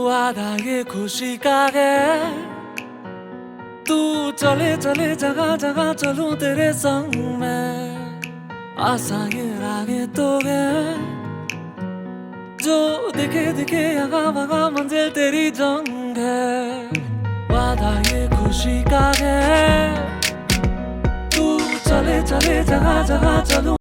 वादा ये खुशी का है, तू चले चले जगह जगह चलूं तेरे संग में। आशा ये रागे तो है, जो दिखे दिखे यहाँ वहाँ मंजिल तेरी जंग है। वादा ये खुशी का है, तू चले चले जगह जगह चलूं।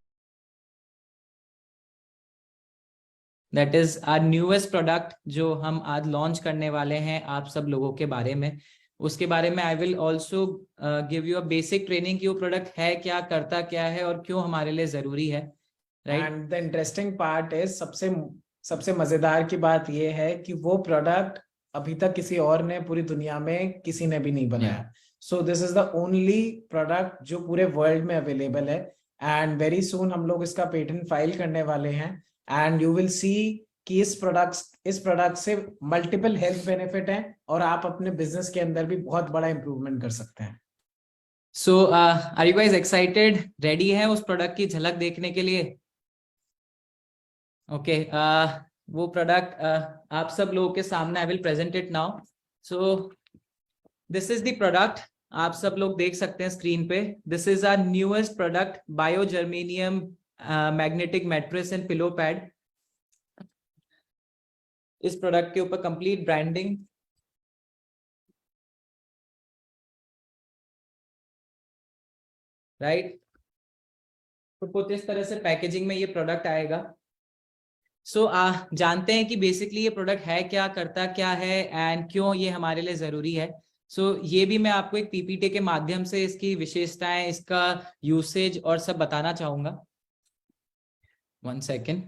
That is our newest product जो हम आज लॉन्च करने वाले हैं आप सब लोगों के बारे में। उसके बारे में I will also give you a basic training कि वो प्रोडक्ट है क्या, करता क्या है और क्यों हमारे लिए जरूरी है। Right, and the interesting part is, सबसे मजेदार की बात यह है कि वो प्रोडक्ट अभी तक किसी और ने पूरी दुनिया में किसी ने भी नहीं बनाया। सो this is the only product जो पूरे वर्ल्ड में अवेलेबल है, एंड वेरी सून हम लोग इसका पेटेंट फाइल करने वाले हैं। एंड यू विल सी कि इस प्रोडक्ट से मल्टीपल हेल्थ बेनिफिट हैं और आप अपने बिजनेस के अंदर भी बहुत बड़ा इंप्रूवमेंट कर सकते हैं। So are you guys excited? Ready है उस प्रोडक्ट की झलक देखने के लिए? ओके, वो प्रोडक्ट आप सब लोगों के सामने I will present it now. So this is the product, आप सब लोग देख सकते हैं स्क्रीन पे। This is our newest product, bio germanium magnetic mattress and pillow pad. इस प्रोडक्ट के ऊपर कंप्लीट ब्रांडिंग, राइट, तो कुछ इस तरह से पैकेजिंग में ये प्रोडक्ट आएगा। सो जानते हैं कि बेसिकली ये प्रोडक्ट है क्या, करता क्या है एंड क्यों ये हमारे लिए जरूरी है। सो ये भी मैं आपको एक पीपीटी के माध्यम से इसकी विशेषताएं, इसका यूसेज और सब बताना चाहूंगा। 1 सेकेंड।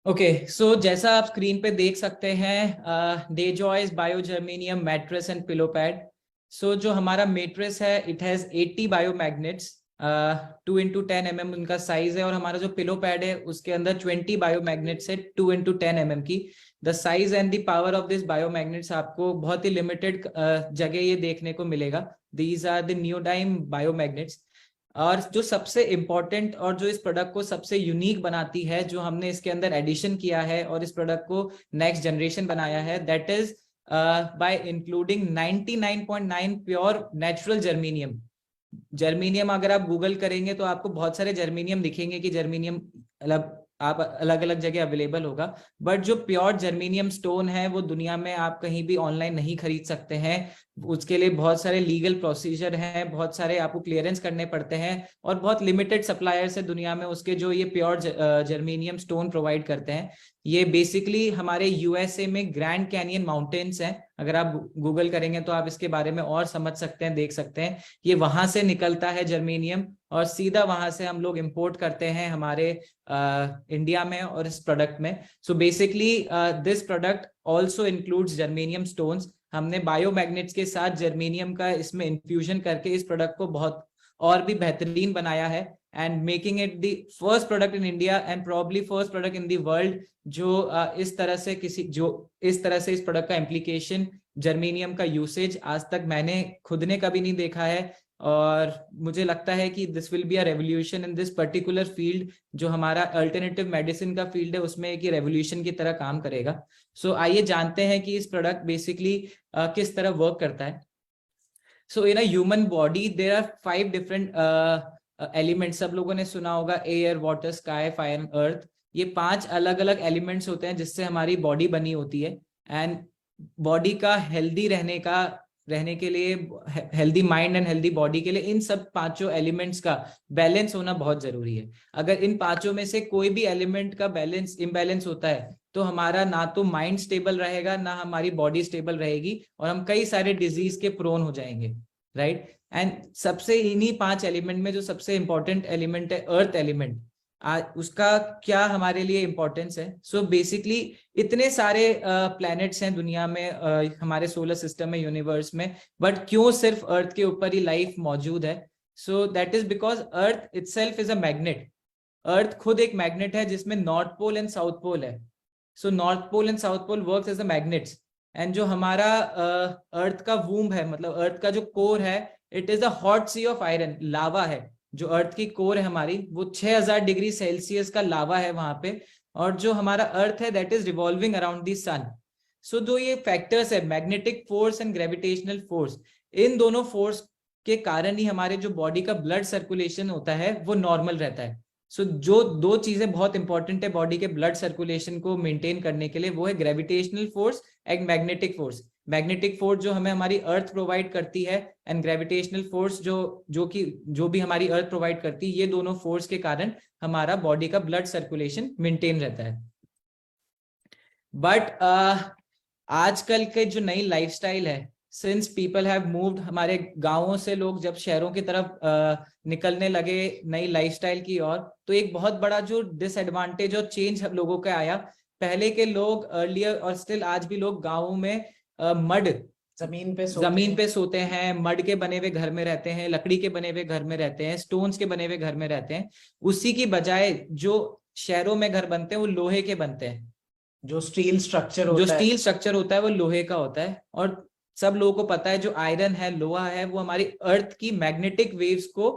ओके, सो जैसा आप स्क्रीन पे देख सकते हैं, Dejoy's bio germanium mattress and pillow pad. So जो हमारा मैट्रेस है it has 80 bio magnets, 2 into 10 mm उनका साइज है, और हमारा जो पिलो पैड है उसके अंदर 20 बायो मैग्नेट्स है 2 into 10 mm की। The size and the power of this bio magnets आपको बहुत ही लिमिटेड जगह ये देखने को मिलेगा। These are the neodymium bio magnets. और जो सबसे इम्पोर्टेंट और जो इस प्रोडक्ट को सबसे यूनिक बनाती है, जो हमने इसके अंदर एडिशन किया है और इस प्रोडक्ट को नेक्स्ट जनरेशन बनाया है, that is by including 99.9 pure natural germanium. Germanium अगर आप गूगल करेंगे तो आपको बहुत सारे जर्मेनियम दिखेंगे कि जर्मेनियम आप अलग अलग जगह अवेलेबल होगा, बट जो प्योर जर्मेनियम स्टोन है वो दुनिया में आप कहीं भी ऑनलाइन नहीं खरीद सकते हैं। उसके लिए बहुत सारे लीगल प्रोसीजर हैं, बहुत सारे आपको क्लियरेंस करने पड़ते हैं, और बहुत लिमिटेड सप्लायर्स है दुनिया में उसके जो ये प्योर जर्मेनियम स्टोन प्रोवाइड करते हैं। ये बेसिकली हमारे यूएसए में ग्रैंड कैनियन माउंटेन्स हैं, अगर आप गूगल करेंगे तो आप इसके बारे में और समझ सकते हैं, देख सकते हैं। ये वहां से निकलता है जर्मेनियम, और सीधा वहां से हम लोग इंपोर्ट करते हैं हमारे इंडिया में और इस प्रोडक्ट में। So basically this product also includes germanium stones. हमने बायो मैग्नेट्स के साथ जर्मेनियम का इसमें इन्फ्यूजन करके इस प्रोडक्ट को बहुत और भी बेहतरीन बनाया है, and making it the first product in India and probably first product in the world जो इस तरह से इस प्रोडक्ट का इम्प्लीकेशन, जर्मेनियम का यूसेज आज तक मैंने खुद ने कभी नहीं देखा है। और मुझे लगता है कि this will be a revolution in this particular field, जो हमारा अल्टरनेटिव मेडिसिन का फील्ड है उसमें एक रेवोल्यूशन की तरह काम करेगा। सो आइए जानते हैं कि इस प्रोडक्ट बेसिकली किस तरह वर्क करता है। So in a human body there are 5 different elements. सब लोगों ने सुना होगा air, water, sky, fire and earth. ये 5 अलग अलग एलिमेंट्स होते हैं जिससे हमारी बॉडी बनी होती है, एंड बॉडी का हेल्दी रहने के लिए, healthy mind and healthy body के लिए इन सब 5 एलिमेंट्स का बैलेंस होना बहुत जरूरी है। अगर इन 5 में से कोई भी एलिमेंट का बैलेंस इम्बैलेंस होता है तो हमारा ना तो माइंड स्टेबल रहेगा, ना हमारी बॉडी स्टेबल रहेगी, और हम कई सारे डिजीज के प्रोन हो जाएंगे, राइट। एंड सबसे इन्हीं 5 एलिमेंट में जो सबसे इंपॉर्टेंट एलिमेंट है अर्थ एलिमेंट, उसका क्या हमारे लिए इंपॉर्टेंस है। सो बेसिकली इतने सारे प्लैनेट्स हैं दुनिया में, हमारे सोलर सिस्टम में, यूनिवर्स में, बट क्यों सिर्फ अर्थ के ऊपर ही लाइफ मौजूद है? So that is because earth itself is a magnet. Earth खुद एक मैग्नेट है जिसमें north pole and south pole है। So north pole and south pole works as a magnets. And जो हमारा अर्थ का वूम है, मतलब अर्थ का जो कोर है, it is a hot sea of iron, lava है। जो अर्थ की कोर है हमारी, वो 6000 डिग्री सेल्सियस का लावा है वहां पे। और जो हमारा अर्थ है that is revolving around the sun. So जो ये फैक्टर्स है, magnetic force and gravitational force, इन दोनों फोर्स के कारण ही हमारे जो बॉडी का ब्लड सर्कुलेशन होता है वो नॉर्मल रहता है। सो जो दो चीजें बहुत इंपॉर्टेंट है बॉडी के ब्लड सर्कुलेशन को मेंटेन करने के लिए, वो है gravitational force and magnetic force. Magnetic force जो हमें हमारी अर्थ प्रोवाइड करती है, एंड ग्रेविटेशनल फोर्स जो भी हमारी अर्थ प्रोवाइड करती है, ये दोनों फोर्स के कारण हमारा बॉडी का ब्लड सर्कुलेशन मेंटेन रहता है। बट आजकल के जो नई लाइफस्टाइल है, सिंस पीपल हैव मूव्ड, हमारे गांवों से लोग जब शहरों की तरफ निकलने लगे नई लाइफस्टाइल की ओर, तो एक बहुत बड़ा जो डिसएडवांटेज और चेंज लोगों का आया। पहले के लोग अर्लियर और स्टिल आज भी लोग गांवों में मड जमीन पे सोते हैं, मड के बने हुए घर में रहते हैं, लकड़ी के बने हुए घर में रहते हैं, स्टोन्स के बने हुए घर में रहते हैं। उसी की बजाय जो शहरों में घर बनते हैं वो लोहे के बनते हैं। जो स्टील स्ट्रक्चर होता है वो लोहे का होता है। और सब लोगों को पता है जो आयरन है, लोहा है, वो हमारी अर्थ की मैग्नेटिक वेव्स को,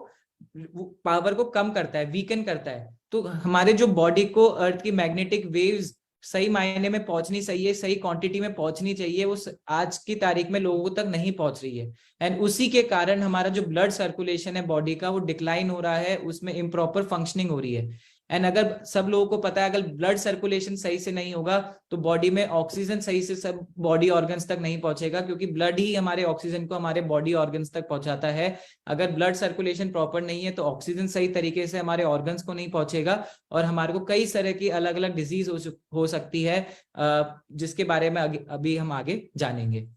पावर को कम करता है, वीकन करता है। तो हमारे जो बॉडी को अर्थ की मैग्नेटिक वेव्स सही मायने में पहुंचनी चाहिए, सही क्वांटिटी में पहुंचनी चाहिए, वो आज की तारीख में लोगों तक नहीं पहुंच रही है। एंड उसी के कारण हमारा जो ब्लड सर्कुलेशन है बॉडी का, वो डिक्लाइन हो रहा है, उसमें इम्प्रॉपर फंक्शनिंग हो रही है। एंड अगर सब लोगों को पता है, अगर ब्लड सर्कुलेशन सही से नहीं होगा तो बॉडी में ऑक्सीजन सही से सब बॉडी ऑर्गन्स तक नहीं पहुंचेगा, क्योंकि ब्लड ही हमारे ऑक्सीजन को हमारे बॉडी ऑर्गन्स तक पहुंचाता है। अगर ब्लड सर्कुलेशन प्रॉपर नहीं है तो ऑक्सीजन सही तरीके से हमारे ऑर्गन्स को नहीं पहुंचेगा, और हमारे को कई तरह की अलग अलग डिजीज हो सकती है, जिसके बारे में अभी हम आगे जानेंगे।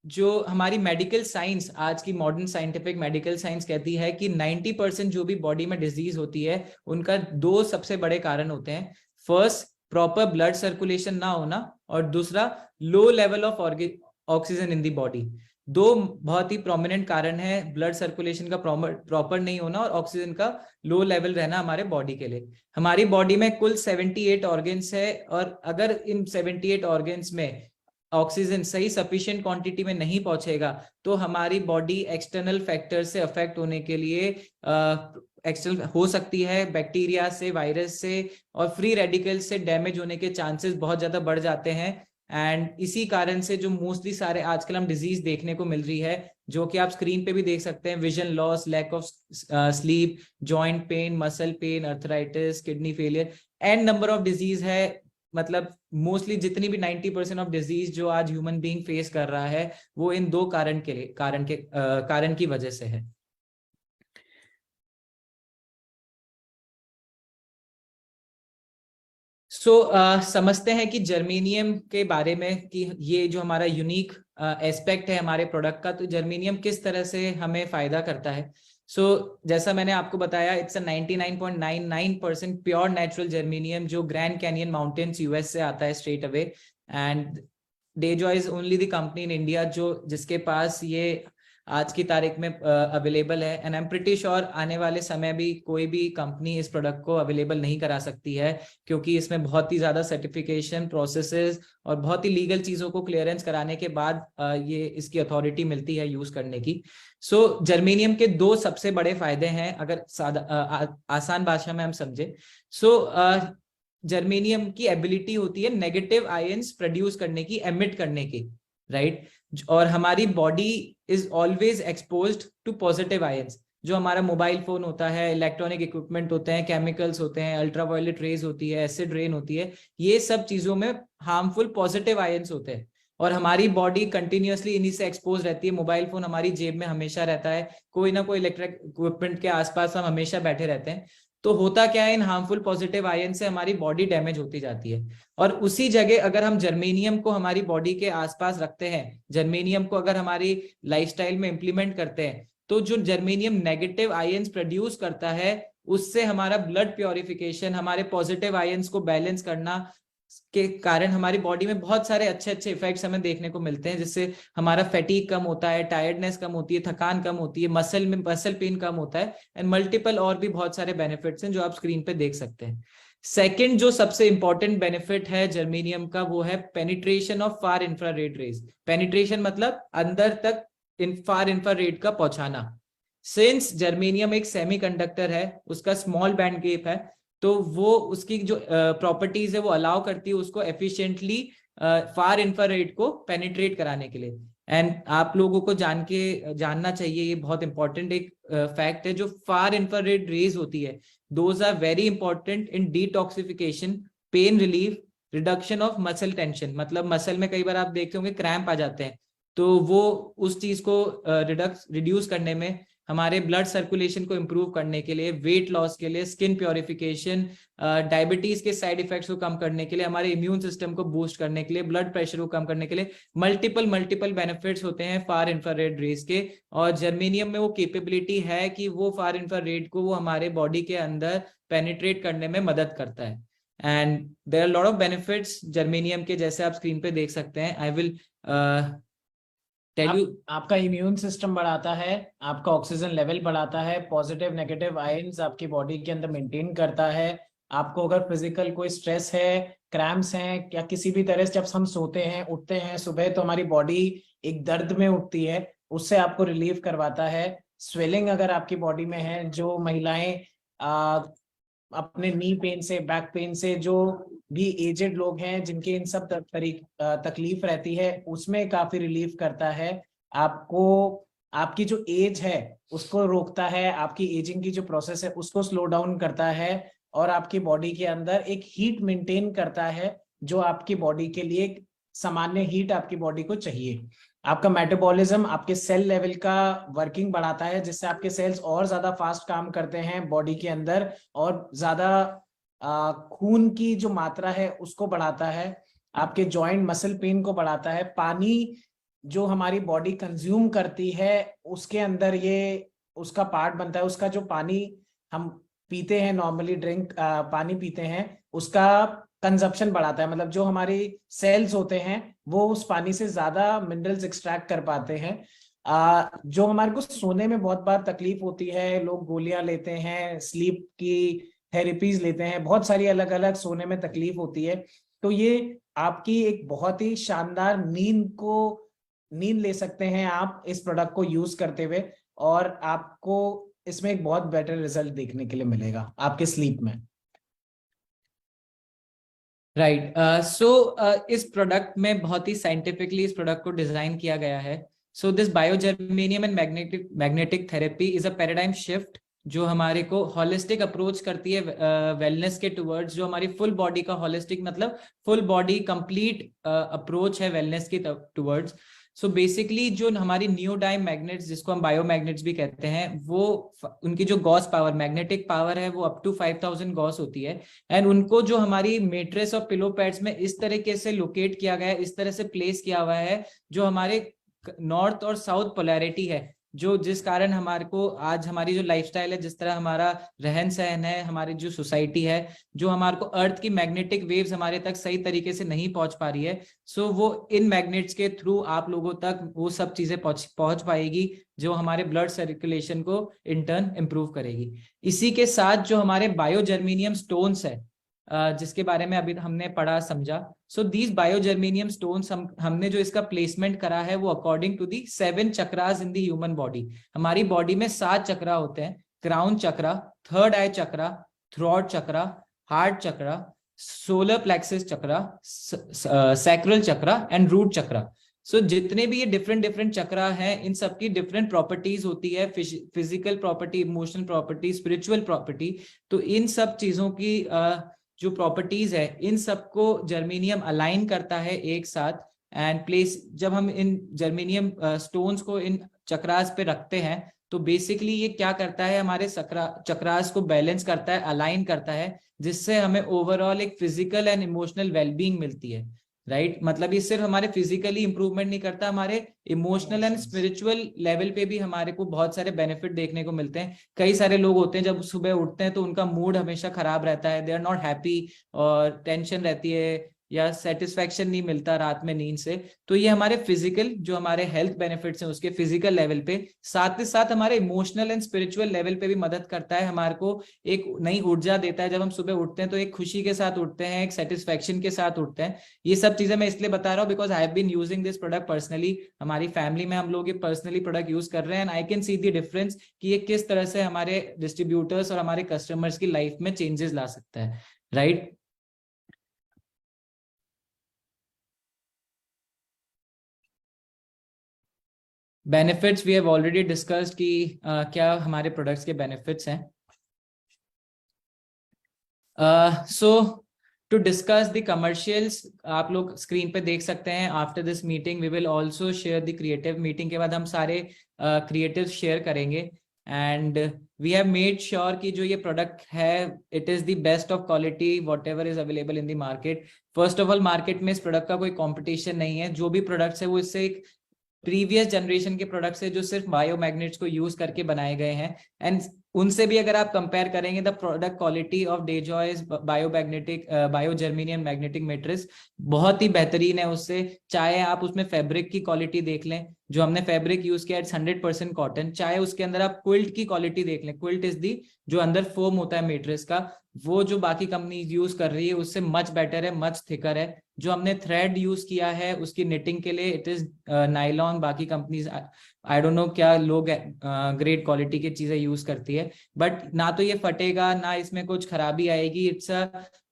जो हमारी मेडिकल साइंस, आज की मॉडर्न साइंटिफिक मेडिकल साइंस कहती है कि 90% जो भी बॉडी में डिजीज होती है उनका दो सबसे बड़े कारण होते हैं। फर्स्ट, प्रॉपर ब्लड सर्कुलेशन ना होना, और दूसरा, low level of oxygen in the body. दो बहुत ही प्रोमिनेंट कारण है ब्लड सर्कुलेशन का प्रॉपर नहीं होना और ऑक्सीजन का लो लेवल रहना हमारे बॉडी के लिए। हमारी बॉडी में कुल 78 ऑर्गन्स है, और अगर इन 78 ऑर्गन्स में ऑक्सीजन सही सफिशिएंट क्वांटिटी में नहीं पहुंचेगा तो हमारी बॉडी एक्सटर्नल फैक्टर से अफेक्ट होने के लिए एक्सटर्नल हो सकती है, बैक्टीरिया से, वायरस से और फ्री रेडिकल से डैमेज होने के चांसेस बहुत ज्यादा बढ़ जाते हैं। एंड इसी कारण से जो मोस्टली सारे आजकल हम डिजीज देखने को मिल रही है, जो कि आप स्क्रीन पे भी देख सकते हैं, vision loss, lack of sleep, joint pain, muscle pain, arthritis, kidney failure, and number of disease है। मतलब मोस्टली जितनी भी 90% ऑफ डिजीज जो आज ह्यूमन बीइंग फेस कर रहा है वो इन दो कारण की वजह से है। समझते हैं कि जर्मेनियम के बारे में, कि ये जो हमारा यूनिक एस्पेक्ट है हमारे प्रोडक्ट का, तो जर्मेनियम किस तरह से हमें फायदा करता है। जैसा मैंने आपको बताया, it's a 99.99% pure natural germanium जो ग्रैंड कैनियन माउंटेन्स यूएस से आता है straight away. And Dejoy is only the company in India जिसके पास ये आज की तारीख में अवेलेबल है। And I am pretty sure आने वाले समय भी कोई भी कंपनी इस प्रोडक्ट को अवेलेबल नहीं करा सकती है, क्योंकि इसमें बहुत ही ज्यादा सर्टिफिकेशन प्रोसेसेस और बहुत ही लीगल चीजों को क्लियरेंस कराने के बाद ये इसकी अथॉरिटी मिलती है यूज करने की। जर्मेनियम के दो सबसे बड़े फायदे हैं, अगर आसान भाषा में हम समझे। जर्मेनियम की एबिलिटी होती है नेगेटिव आयंस प्रोड्यूस करने की, एमिट करने की, राइट। और हमारी body is always exposed to positive ions. जो हमारा मोबाइल फोन होता है, इलेक्ट्रॉनिक इक्विपमेंट होते हैं, केमिकल्स होते हैं, अल्ट्रावायलेट रेज होती है, एसिड रेन होती है, ये सब चीजों में हार्मफुल पॉजिटिव आयंस होते हैं, और हमारी बॉडी कंटिन्यूअसली इन्हीं से एक्सपोज रहती है। मोबाइल फोन हमारी जेब में हमेशा रहता है, कोई ना कोई इलेक्ट्रिक इक्विपमेंट के आसपास हम हमेशा बैठे रहते हैं। तो होता क्या है, इन हार्मफुल पॉजिटिव आयन से हमारी बॉडी डैमेज होती जाती है। और उसी जगह अगर हम जर्मेनियम को हमारी बॉडी के आसपास रखते हैं, जर्मेनियम को अगर हमारी लाइफस्टाइल में इंप्लीमेंट करते हैं, तो जो जर्मेनियम नेगेटिव आयंस प्रोड्यूस करता है उससे हमारा ब्लड प्योरिफिकेशन, हमारे पॉजिटिव आयंस को बैलेंस करना, के कारण हमारी बॉडी में बहुत सारे अच्छे अच्छे इफेक्ट्स हमें देखने को मिलते हैं, जिससे हमारा फैटीग कम होता है, टायर्डनेस कम होती है, थकान कम होती है, मसल पेन कम होता है, एंड मल्टीपल और भी बहुत सारे बेनिफिट्स हैं जो आप स्क्रीन पे देख सकते हैं। सेकंड जो सबसे इंपॉर्टेंट बेनिफिट है जर्मेनियम का, वो है penetration of far infrared rays. Penetration मतलब अंदर तक फार इंफ्रारेड का पहुंचाना। सिंस जर्मेनियम एक सेमीकंडक्टर है, उसका स्मॉल बैंड गैप है, तो वो उसकी जो प्रॉपर्टीज है वो अलाउ करती है उसको एफिशिएंटली फार इंफ्रारेड को पेनिट्रेट कराने के लिए। एंड आप लोगों को जानना चाहिए, ये बहुत इंपॉर्टेंट एक फैक्ट है, जो फार इंफ्रारेड रेज होती है, those are very important in detoxification, pain relief, reduction of muscle tension. मतलब मसल में कई बार आप देखते होंगे क्रैम्प आ जाते हैं, तो वो उस चीज को रिड्यूस करने में, हमारे ब्लड सर्कुलेशन को इंप्रूव करने के लिए, वेट लॉस के लिए, स्किन प्योरिफिकेशन, डायबिटीज के साइड इफेक्ट्स को कम करने के लिए, हमारे इम्यून सिस्टम को बूस्ट करने के लिए, ब्लड प्रेशर को कम करने के लिए, मल्टीपल बेनिफिट्स होते हैं फार इंफ्रारेड रेज के। और जर्मेनियम में वो कैपेबिलिटी है कि वो फार इंफ्रारेड को वो हमारे बॉडी के अंदर पेनिट्रेट करने में मदद करता है। And there are lot of benefits germanium के, जैसे आप स्क्रीन पे देख सकते हैं। आई विल आपका इम्यून सिस्टम बढ़ाता है, आपका ऑक्सीजन लेवल बढ़ाता है, पॉजिटिव नेगेटिव आयंस आपकी बॉडी के अंदर मेंटेन करता है। आपको अगर फिजिकल कोई स्ट्रेस है, क्रैम्प्स हैं, या किसी भी तरह से जब हम सोते हैं उठते हैं सुबह तो हमारी बॉडी एक दर्द में उठती है, उससे आपको रिलीफ करवाता है। स्वेलिंग अगर आपकी बॉडी में है, जो महिलाएं अपने नी पेन से, बैक पेन से, जो भी एजेड लोग हैं जिनके इन सब तकलीफ रहती है, उसमें काफी रिलीफ करता है। आपको आपकी जो एज है उसको रोकता है, आपकी एजिंग की जो प्रोसेस है उसको स्लो डाउन करता है, और आपकी बॉडी के अंदर एक हीट मेंटेन करता है, जो आपकी बॉडी के लिए सामान्य हीट आपकी बॉडी को चाहिए। आपका मेटाबॉलिज्म, आपके सेल लेवल का वर्किंग बढ़ाता है, जिससे आपके सेल्स और ज्यादा फास्ट काम करते हैं बॉडी के अंदर, और ज्यादा खून की जो मात्रा है उसको बढ़ाता है। आपके जॉइंट मसल पेन को बढ़ाता है। पानी जो हमारी बॉडी कंज्यूम करती है उसके अंदर ये उसका पार्ट बनता है। उसका जो पानी हम पीते हैं, नॉर्मली पानी पीते हैं, उसका कंजप्शन बढ़ाता है। मतलब जो हमारी सेल्स होते हैं वो उस पानी से ज्यादा मिनरल्स एक्सट्रैक्ट कर पाते हैं। जो हमारे को सोने में बहुत बार तकलीफ होती है, लोग गोलियां लेते हैं, स्लीप की थेरेपीज लेते हैं, बहुत सारी अलग अलग सोने में तकलीफ होती है, तो ये आपकी एक बहुत ही शानदार नींद ले सकते हैं आप इस प्रोडक्ट को यूज करते हुए, और आपको इसमें एक बहुत बेटर रिजल्ट देखने के लिए मिलेगा आपके स्लीप में। राइट। सो इस प्रोडक्ट में बहुत ही साइंटिफिकली इस प्रोडक्ट को डिजाइन किया गया है। So this biogermanium and magnetic therapy is a paradigm shift, जो हमारे को हॉलिस्टिक अप्रोच करती है वेलनेस के टुवर्ड्स, जो हमारी फुल बॉडी का हॉलिस्टिक मतलब फुल बॉडी कंप्लीट अप्रोच है वेलनेस के टुवर्ड्स। सो बेसिकली जो हमारी नियोडाइम मैग्नेट्स, जिसको हम बायोमैग्नेट्स भी कहते हैं, वो उनकी जो गॉस पावर, मैग्नेटिक पावर है, वो अप टू 5000 गॉस होती है। एंड उनको जो हमारी मेट्रेस और पिलो पैड्स में इस तरीके से लोकेट किया गया है, इस तरह से प्लेस किया हुआ है, जो हमारे नॉर्थ और साउथ पोलैरिटी है, जो जिस कारण हमारे को आज हमारी जो लाइफस्टाइल है, जिस तरह हमारा रहन सहन है, हमारी जो सोसाइटी है, जो हमारे को अर्थ की मैग्नेटिक वेव्स हमारे तक सही तरीके से नहीं पहुंच पा रही है, सो वो इन मैग्नेट्स के थ्रू आप लोगों तक वो सब चीजें पहुंच पाएगी, जो हमारे ब्लड सर्कुलेशन को इन टर्न इंप्रूव करेगी। इसी के साथ जो हमारे बायोजर्मेनियम स्टोन्स है, जिसके बारे में अभी हमने पढ़ा समझा, सो दीज बायोजर्मेनियम स्टोन्स हमने जो इसका प्लेसमेंट करा है वो according to the 7 chakras in the human body. हमारी बॉडी में 7 चक्रा होते हैं, crown chakra, third eye chakra, throat chakra, heart chakra, solar plexus chakra, sacral chakra and root chakra. So जितने भी ये डिफरेंट चक्रा हैं, इन सबकी डिफरेंट प्रॉपर्टीज होती है, physical property, emotional property, spiritual property. तो इन सब चीजों की जो प्रॉपर्टीज है, इन सबको जर्मेनियम अलाइन करता है एक साथ। एंड प्लेस जब हम इन जर्मेनियम स्टोन्स को इन चक्रास पे रखते हैं, तो बेसिकली ये क्या करता है, हमारे चक्रास को बैलेंस करता है, अलाइन करता है, जिससे हमें ओवरऑल एक फिजिकल एंड इमोशनल वेलबींग मिलती है। राइट, मतलब ये सिर्फ हमारे फिजिकली इंप्रूवमेंट नहीं करता, हमारे इमोशनल एंड स्पिरिचुअल लेवल पे भी हमारे को बहुत सारे बेनिफिट देखने को मिलते हैं। कई सारे लोग होते हैं जब सुबह उठते हैं तो उनका मूड हमेशा खराब रहता है, दे आर नॉट हैप्पी, और टेंशन रहती है, या सेटिस्फैक्शन नहीं मिलता रात में नींद से, तो ये हमारे फिजिकल जो हमारे हेल्थ बेनिफिट्स हैं उसके फिजिकल लेवल पे, साथ ही साथ हमारे इमोशनल एंड स्पिरिचुअल लेवल पे भी मदद करता है, हमारे को एक नई ऊर्जा देता है। जब हम सुबह उठते हैं तो एक खुशी के साथ उठते हैं, एक सेटिस्फैक्शन के साथ उठते हैं। ये सब चीजें मैं इसलिए बता रहा हूँ because I have been using this product personally. हमारी फैमिली में हम लोग ये पर्सनली प्रोडक्ट यूज कर रहे हैं, and I can see the difference कि ये किस तरह से हमारे डिस्ट्रीब्यूटर्स और हमारे कस्टमर्स की लाइफ में चेंजेस ला सकता है, right? Benefits we have already discussed कि क्या हमारे प्रोडक्ट्स के बेनिफिट्स हैं। So to discuss the commercials, आप लोग स्क्रीन पे देख सकते हैं। After this meeting we will also share the creative. Meeting के बाद हम सारे क्रिएटिव शेयर करेंगे, and we have made sure कि जो ये प्रोडक्ट है it is the best of quality whatever is available in the market. First of all, market में इस प्रोडक्ट का कोई कॉम्पिटिशन नहीं है। जो भी प्रोडक्ट्स है वो इससे एक प्रीवियस जनरेशन के प्रोडक्ट्स है जो सिर्फ बायोमैग्नेट्स को यूज करके बनाए गए हैं, एंड उनसे भी अगर आप कंपेयर करेंगे the product quality of Dejoy's biomagnetic biogermanium magnetic mattress बहुत ही बेहतरीन है उससे। चाहे आप उसमें फैब्रिक की क्वालिटी देख लें, जो हमने फैब्रिक यूज किया है 100% कॉटन, चाहे उसके अंदर आप क्विल्ट की क्वालिटी देख लें, क्विल्ट इज दी जो अंदर फोम होता है मैट्रेस का, वो जो बाकी कंपनी यूज कर रही है उससे मच बेटर है, मच थिकर है। जो हमने थ्रेड यूज किया है उसकी निटिंग के लिए इट इज नाइलॉन। बाकी कंपनीज आई डोंट नो क्या लोग ग्रेट क्वालिटी की चीजें यूज करती है, बट ना तो ये फटेगा ना इसमें कुछ खराबी आएगी। It's a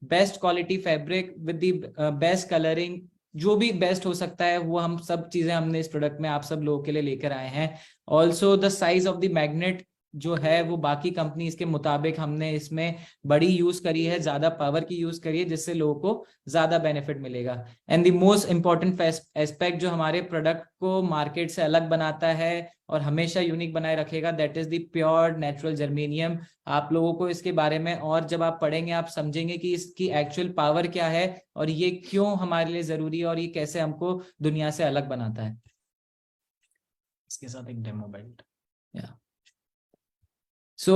best quality fabric with the best colouring, जो भी बेस्ट हो सकता है वो हम सब चीजें हमने इस प्रोडक्ट में आप सब लोगों के लिए लेकर आए हैं। Also the size of the magnet जो है वो बाकी कंपनीज के मुताबिक हमने इसमें बड़ी यूज करी है, ज्यादा पावर की यूज करी है, जिससे लोगों को ज्यादा बेनिफिट मिलेगा। And the most important aspect जो हमारे प्रोडक्ट को मार्केट से अलग बनाता है और हमेशा यूनिक बनाए रखेगा, that is the pure natural germanium. आप लोगों को इसके बारे में और जब आप पढ़ेंगे आप समझेंगे कि इसकी एक्चुअल पावर क्या है और ये क्यों हमारे लिए जरूरी है और ये कैसे हमको दुनिया से अलग बनाता है। इसके साथ एक demo belt. So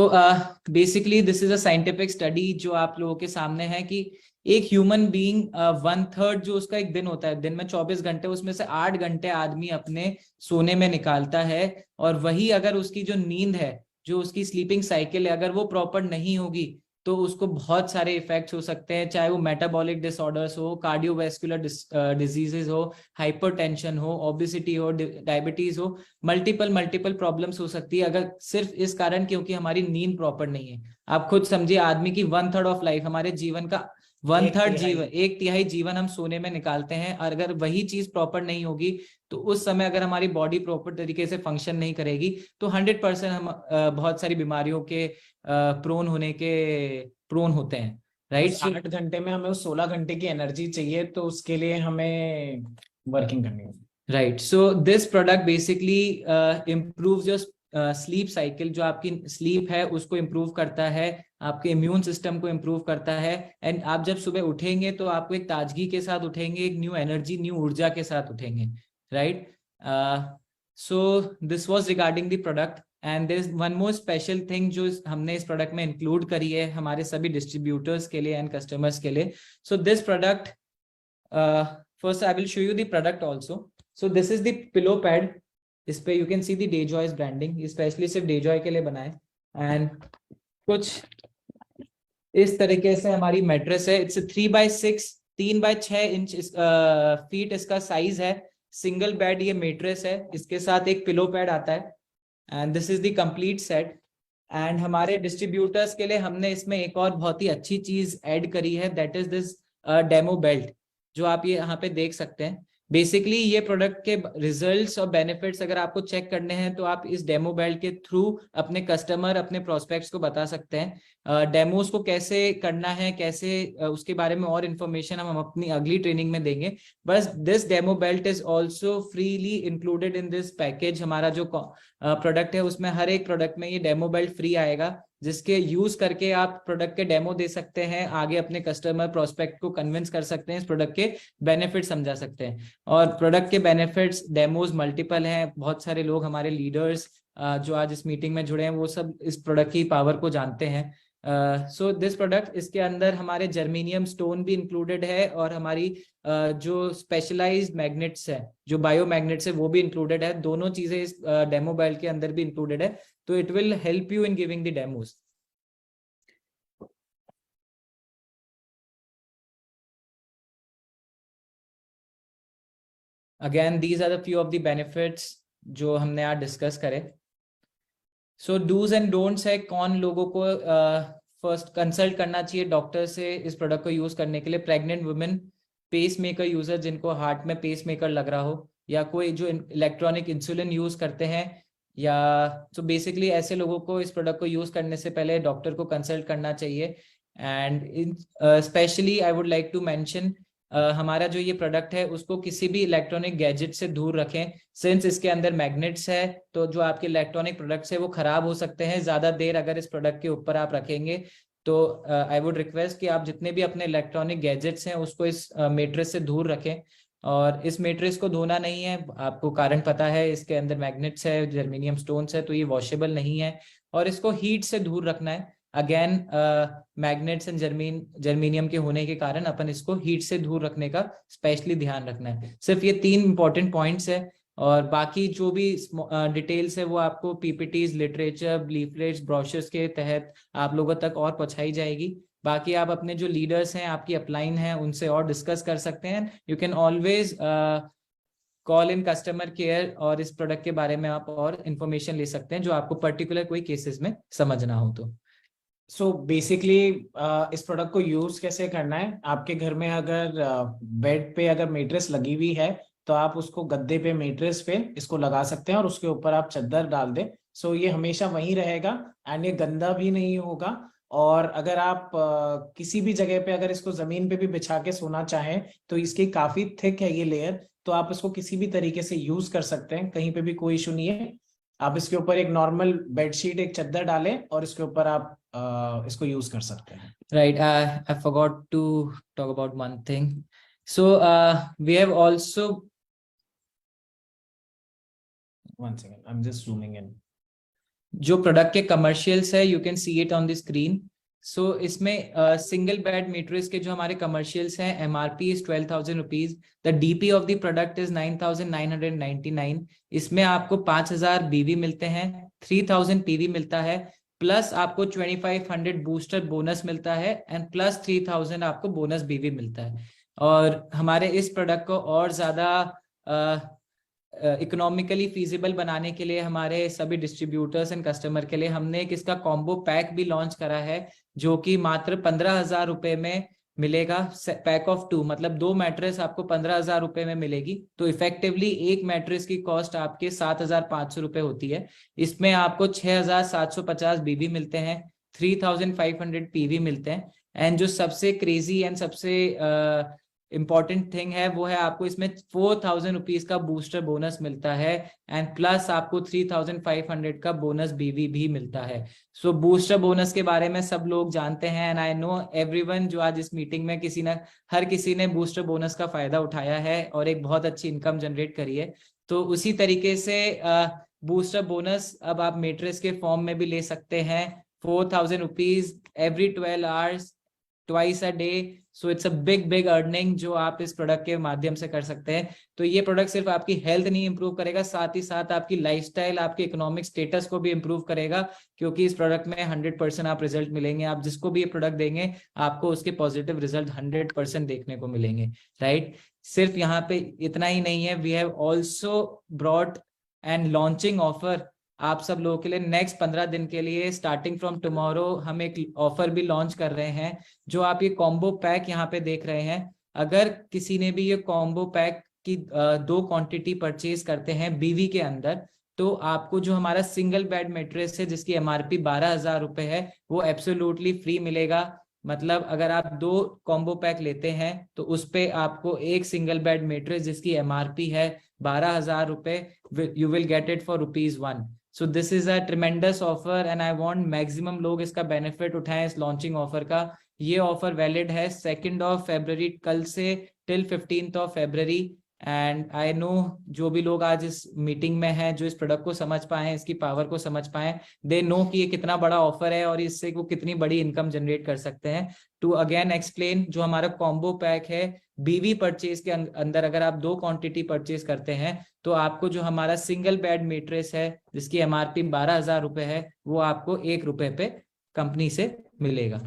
basically this is a scientific study जो आप लोगों के सामने है कि एक ह्यूमन बीइंग 1/3 जो उसका एक दिन होता है, दिन में 24 घंटे, उसमें से 8 घंटे आदमी अपने सोने में निकालता है, और वही अगर उसकी जो नींद है, जो उसकी स्लीपिंग साइकिल है, अगर वो प्रॉपर नहीं होगी तो उसको बहुत सारे इफेक्ट्स हो सकते हैं, चाहे वो मेटाबॉलिक डिसऑर्डर्स हो, कार्डियोवैस्कुलर डिजीजेस हो, हाइपरटेंशन हो, ओबेसिटी हो, डायबिटीज हो, मल्टीपल प्रॉब्लम्स हो सकती है अगर सिर्फ इस कारण क्योंकि हमारी नींद प्रॉपर नहीं है। आप खुद समझिए, आदमी की 1/3 ऑफ लाइफ, हमारे जीवन का 1/3 जीवन, 1/3 जीवन हम सोने में निकालते हैं, और अगर वही चीज प्रॉपर नहीं होगी तो उस समय अगर हमारी बॉडी प्रॉपर तरीके से फंक्शन नहीं करेगी तो 100% हम बहुत सारी बीमारियों के प्रोन होने के प्रोन होते हैं, राइट? 8 घंटे में हमें 16 घंटे की एनर्जी चाहिए, तो उसके लिए हमें वर्किंग करनी होगी, right? So this product basically improve your sleep cycle. जो आपकी स्लीप है उसको इम्प्रूव करता है, आपके इम्यून सिस्टम को इम्प्रूव करता है, एंड आप जब सुबह उठेंगे तो आपको एक ताजगी के साथ उठेंगे, एक न्यू एनर्जी, न्यू ऊर्जा के साथ उठेंगे, right? So this was regarding the product, and there is one more special thing जो हमने इस प्रोडक्ट में इंक्लूड करी है हमारे सभी डिस्ट्रीब्यूटर्स के लिए एंड कस्टमर्स के लिए। So this product, first I will show you the product also. So this is the pillow pad. इस पे you can see the Dejoy's branding, specially सिर्फ डेजॉय के लिए बनाए, एंड कुछ इस तरीके से हमारी मैट्रेस है। It's 3x6, 3x6 inch feet इसका साइज है। सिंगल बेड ये मैट्रेस है, इसके साथ एक पिलो पैड आता है, and this is the complete set. And हमारे डिस्ट्रीब्यूटर्स के लिए हमने इसमें एक और बहुत ही अच्छी चीज ऐड करी है, that is this demo belt, जो आप ये यहाँ पे देख सकते हैं। बेसिकली ये प्रोडक्ट के रिजल्ट्स और बेनिफिट्स अगर आपको चेक करने हैं तो आप इस डेमो बेल्ट के थ्रू अपने कस्टमर, अपने प्रोस्पेक्ट्स को बता सकते हैं। डेमोज को कैसे करना है, कैसे उसके बारे में और इन्फॉर्मेशन हम अपनी अगली ट्रेनिंग में देंगे। बस this demo belt is also freely included in this package. हमारा जो प्रोडक्ट है उसमें हर एक प्रोडक्ट में ये डेमो बेल्ट फ्री आएगा, जिसके यूज करके आप प्रोडक्ट के डेमो दे सकते हैं, आगे अपने कस्टमर प्रोस्पेक्ट को कन्विंस कर सकते हैं, इस प्रोडक्ट के बेनिफिट समझा सकते हैं। और प्रोडक्ट के बेनिफिट्स, डेमोज मल्टीपल हैं। बहुत सारे लोग, हमारे लीडर्स जो आज इस मीटिंग में जुड़े हैं, वो सब इस प्रोडक्ट की पावर को जानते हैं। सो दिस प्रोडक्ट, इसके अंदर हमारे जर्मेनियम स्टोन भी इंक्लूडेड है और हमारी जो स्पेशलाइज्ड मैग्नेट्स है, जो बायो मैग्नेट्स है, वो भी इंक्लूडेड है। दोनों चीजें इस डेमो बैल के अंदर भी इंक्लूडेड है, तो it will help you in giving the demos. Again these are the few of the benefits जो हमने आज डिस्कस करे। सो डूज एंड डोंट्स है, कौन लोगों को फर्स्ट कंसल्ट करना चाहिए डॉक्टर से इस प्रोडक्ट को यूज करने के लिए। Pregnant women, pacemaker user जिनको हार्ट में पेस मेकर लग रहा हो, या कोई जो इलेक्ट्रॉनिक इंसुलिन यूज करते हैं, या तो बेसिकली ऐसे लोगों को इस प्रोडक्ट को यूज करने से पहले डॉक्टर को कंसल्ट करना चाहिए। And specially I would like to mention, हमारा जो ये प्रोडक्ट है उसको किसी भी इलेक्ट्रॉनिक गैजेट से दूर रखें, सिंस इसके अंदर मैग्नेट्स है, तो जो आपके इलेक्ट्रॉनिक प्रोडक्ट्स है वो खराब हो सकते हैं ज्यादा देर अगर इस प्रोडक्ट के ऊपर आप रखेंगे। तो आई वुड रिक्वेस्ट कि आप जितने भी अपने इलेक्ट्रॉनिक गैजेट्स हैं उसको इस मेट्रेस से दूर रखें। और इस मेट्रेस को धोना नहीं है, आपको कारण पता है, इसके अंदर मैग्नेट्स है, जर्मेनियम स्टोन्स है, तो ये वॉशेबल नहीं है। और इसको हीट से दूर रखना है। अगेन मैग्नेट्स एंड जर्मेनियम के होने के कारण अपन इसको हीट से दूर रखने का स्पेशली ध्यान रखना है। सिर्फ ये 3 इंपॉर्टेंट पॉइंट्स है, और बाकी जो भी डिटेल्स है वो आपको पीपीटीज, लिटरेचर, लीफलेट्स, ब्रोशर्स के तहत आप लोगों तक और पहुंचाई जाएगी। बाकी आप अपने जो लीडर्स हैं, आपकी अपलाइन है, उनसे और डिस्कस कर सकते हैं। You can always call in customer care, और इस प्रोडक्ट के बारे में आप और इन्फॉर्मेशन ले सकते हैं जो आपको पर्टिकुलर कोई केसेस में समझना हो तो। सो बेसिकली इस प्रोडक्ट को यूज कैसे करना है, आपके घर में अगर बेड पे अगर मेट्रेस लगी हुई है तो आप उसको गद्दे पे, मेट्रेस पे इसको लगा सकते हैं और उसके ऊपर आप चादर डाल दें। सो ये हमेशा वहीं रहेगा एंड ये गंदा भी नहीं होगा। और अगर आप किसी भी जगह पे अगर इसको जमीन पे भी बिछा के सोना चाहें तो इसकी काफी थिक है ये लेयर, तो आप इसको किसी भी तरीके से यूज कर सकते हैं, कहीं पे भी कोई इशू नहीं है। आप इसके ऊपर एक नॉर्मल बेडशीट, एक चादर डालें और इसके ऊपर आप इसको यूज कर सकते हैं। Right, I forgot to talk about one thing. So we have also, one second, I'm just zooming in. जो प्रोडक्ट के कमर्शियल्स है, you can see it on the screen. So इसमें सिंगल बेड मेट्रेस के जो हमारे commercials हैं, MRP is 12,000 rupees. The DP of the product is 9,999। इसमें आपको 5,000 बीवी मिलते हैं, 3,000 पीवी मिलता है, प्लस आपको 2,500 बूस्टर बोनस मिलता है, एंड प्लस 3,000 आपको बोनस बीवी मिलता है। और हमारे इस प्रोडक्ट को और ज्यादा इकोनॉमिकली फीजिबल बनाने के लिए हमारे सभी डिस्ट्रीब्यूटर्स एंड कस्टमर के लिए हमने एक इसका कॉम्बो पैक भी लॉन्च करा है, जो कि मात्र 15,000 रुपए में मिलेगा। पैक ऑफ 2, मतलब 2 मैट्रेस आपको 15,000 रुपए में मिलेगी। तो इफेक्टिवली एक मैट्रेस की कॉस्ट आपके 7,500 रुपए होती है। इसमें आपको 6,750 बीबी मिलते हैं, 3,500 पीवी मिलते हैं, एंड जो सबसे क्रेजी एंड सबसे इंपॉर्टेंट थिंग है वो है आपको इसमें 4,000 रुपीज का बूस्टर बोनस मिलता है, एंड प्लस आपको 3,500 का बोनस बीवी भी मिलता है। सो बूस्टर बोनस के बारे में सब लोग जानते हैं, एंड आई नो एवरीवन जो आज इस मीटिंग में हर किसी ने बूस्टर बोनस का फायदा उठाया है और एक बहुत अच्छी इनकम जनरेट करी है। तो उसी तरीके से बूस्टर बोनस अब आप मेट्रेस के फॉर्म में भी ले सकते हैं, 4,000 rupees every 12 hours, twice a day. So it's a big earning जो आप इस प्रोडक्ट के माध्यम से कर सकते हैं। तो ये प्रोडक्ट सिर्फ आपकी हेल्थ नहीं इंप्रूव करेगा, साथ ही साथ आपकी लाइफस्टाइल, आपके इकोनॉमिक स्टेटस को भी इंप्रूव करेगा, क्योंकि इस प्रोडक्ट में 100% आप रिजल्ट मिलेंगे। आप जिसको भी ये प्रोडक्ट देंगे आपको उसके पॉजिटिव रिजल्ट 100% देखने को मिलेंगे, राइट। सिर्फ यहाँ पे इतना ही नहीं है, we have also brought and launching offer आप सब लोगों के लिए। नेक्स्ट 15 दिन के लिए स्टार्टिंग फ्रॉम टुमारो हम एक ऑफर भी लॉन्च कर रहे हैं, जो आप ये कॉम्बो पैक यहाँ पे देख रहे हैं। अगर किसी ने भी ये कॉम्बो पैक की 2 क्वांटिटी परचेज करते हैं बीवी के अंदर, तो आपको जो हमारा सिंगल बेड मेट्रेस है जिसकी एमआरपी 12,000 रुपए है, वो एब्सोल्युटली फ्री मिलेगा। मतलब अगर आप 2 कॉम्बो पैक लेते हैं तो उस पे आपको एक सिंगल बेड मेट्रेस जिसकी एमआरपी है 12,000 रुपए, you will get it for ₹1। So this is a tremendous offer and I want maximum लोग इसका बेनिफिट उठाएं इस लॉन्चिंग ऑफर का। ये ऑफर वैलिड है 2 February कल से till 15 February, and I know जो भी लोग आज इस मीटिंग में हैं, जो इस प्रोडक्ट को समझ पाए, इसकी पावर को समझ पाए, दे नो कि ये कितना बड़ा ऑफर है और इससे वो कितनी बड़ी इनकम जनरेट कर सकते हैं। टू अगेन एक्सप्लेन, जो हमारा कॉम्बो पैक है, बीवी परचेज के अंदर अगर आप 2 क्वांटिटी परचेज करते हैं तो आपको जो हमारा सिंगल बेड मेट्रेस है जिसकी एमआरपी 12,000 रुपए है, वो आपको 1 रुपए पे कंपनी से मिलेगा,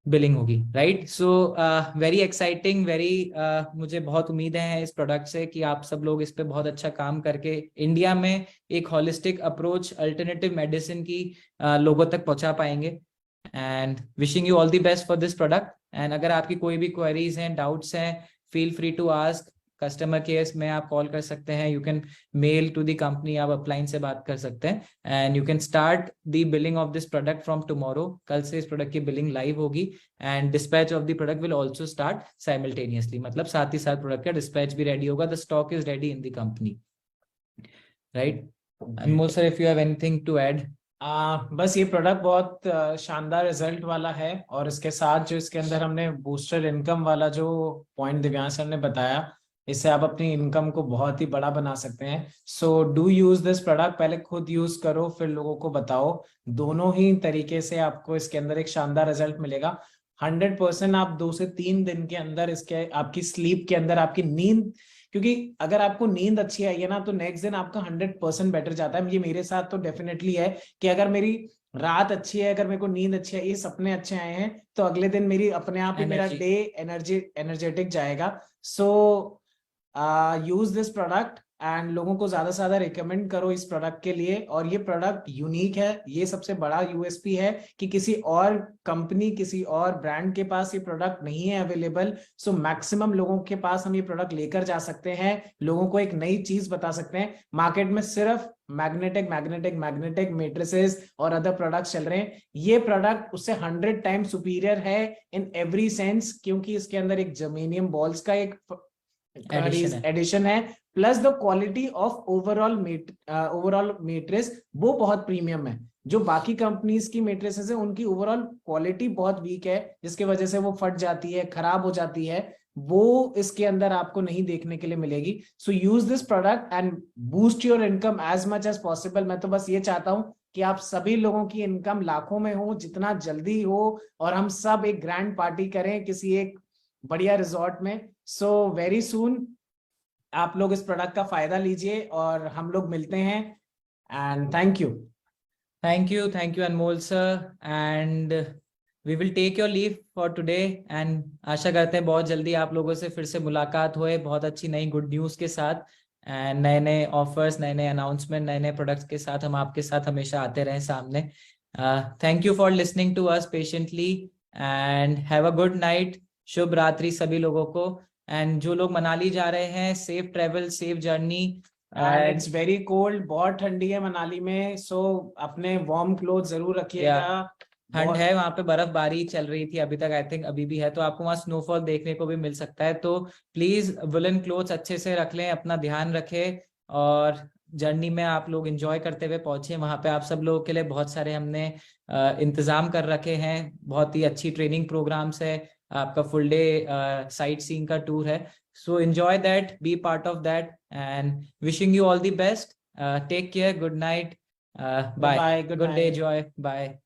बिलिंग होगी, right. So very exciting, very मुझे बहुत उम्मीदें हैं इस प्रोडक्ट से कि आप सब लोग इस पे बहुत अच्छा काम करके इंडिया में एक होलिस्टिक अप्रोच अल्टरनेटिव मेडिसिन की लोगों तक पहुंचा पाएंगे। And wishing you all the best for this product. And अगर आपकी कोई भी क्वेरीज हैं, डाउट्स हैं, feel free to ask. Customer care में आप कॉल कर सकते हैं, you can mail to the company, आप अपलाइन से बात कर सकते हैं। And you can start the billing of this product from tomorrow. कल से इस प्रोडक्ट की बिलिंग लाइव होगी and dispatch of the product will also start simultaneously, मतलब साथ ही साथ प्रोडक्ट का डिस्पैच भी रेडी होगा। The stock is ready in the company, right. Anmol sir, if you have anything to add. बस ये प्रोडक्ट बहुत शानदार रिजल्ट वाला है, और इसके साथ जो इसके अंदर हमने बूस्टर इनकम वाला जो पॉइंट दिव्यांश सर ने बताया, इससे आप अपनी इनकम को बहुत ही बड़ा बना सकते हैं। So do use this product, पहले खुद यूज करो फिर लोगों को बताओ। दोनों ही तरीके से आपको इसके अंदर एक शानदार रिजल्ट मिलेगा। 100% आप 2 से 3 दिन के अंदर इसके आपकी स्लीप के अंदर आपकी नींद, क्योंकि अगर आपको नींद अच्छी आई है ना तो नेक्स्ट दिन आपका 100% बेटर जाता है। ये मेरे साथ तो डेफिनेटली है कि अगर मेरी रात अच्छी है, अगर मेरे को नींद अच्छी है, ये सपने अच्छे आए हैं, तो अगले दिन मेरी अपने आप ही मेरा डे एनर्जेटिक जाएगा। सो यूज दिस प्रोडक्ट एंड लोगों को ज्यादा से ज्यादा रिकमेंड करो इस प्रोडक्ट के लिए। और ये प्रोडक्ट यूनिक है, ये सबसे बड़ा यूएसपी है कि किसी और कंपनी, किसी और ब्रांड के पास ये प्रोडक्ट नहीं है अवेलेबल। सो मैक्सिमम लोगों के पास हम ये प्रोडक्ट लेकर जा सकते हैं, लोगों को एक नई चीज बता सकते हैं। मार्केट में सिर्फ मैग्नेटिक मेट्रिसेस और अदर प्रोडक्ट्स चल रहे हैं। ये प्रोडक्ट उससे 100 टाइम्स सुपीरियर है इन एवरी सेंस, क्योंकि इसके अंदर एक जर्मेनियम बॉल्स का एक एडिशन है, plus the quality of overall mattress वो बहुत प्रीमियम है। जो बाकी कंपनीज की मेट्रेसेस है उनकी ओवरऑल क्वालिटी बहुत वीक है, जिसकी वजह से वो फट जाती है, खराब हो जाती है, वो इसके अंदर आपको नहीं देखने के लिए मिलेगी। So use this product and boost your income as much as possible. मैं तो बस ये चाहता हूं कि आप सभी लोगों की इनकम लाखों में हो, जितना जल्दी हो, और हम सब एक ग्रैंड पार्टी करें किसी एक बढ़िया रिजॉर्ट में। सो वेरी सून आप लोग इस प्रोडक्ट का फायदा लीजिए और हम लोग मिलते हैं। And thank you Anmol sir. And we will take your leave for today and आशा करते हैं बहुत जल्दी आप लोगों से फिर से मुलाकात होए, बहुत अच्छी नई गुड न्यूज के साथ, एंड नए नए ऑफर्स, नए नए अनाउंसमेंट, नए नए प्रोडक्ट्स के साथ हम आपके साथ हमेशा आते रहें सामने। Thank you for listening to us patiently and have a good night. शुभ रात्रि सभी लोगों को। एंड जो लोग मनाली जा रहे हैं, safe travel, safe journey. It's very cold, बहुत ठंडी है मनाली में, सो अपने वार्म क्लोथ जरूर रखिएगा। ठंड है, वहां पे बर्फबारी चल रही थी अभी तक, आई थिंक अभी भी है, तो आपको वहां स्नोफॉल देखने को भी मिल सकता है। तो प्लीज वुलन क्लोथ्स अच्छे से रख लें, अपना ध्यान रखें, और जर्नी में आप लोग एंजॉय करते हुए पहुंचे। वहां पे आप सब लोगों के लिए बहुत सारे हमने इंतजाम कर रखे हैं, बहुत ही अच्छी ट्रेनिंग प्रोग्राम्स है, आपका फुल डे साइट सीइंग का टूर है। So enjoy that, be part of that, and wishing you all the best. Take care, good night, bye, good day, joy, bye.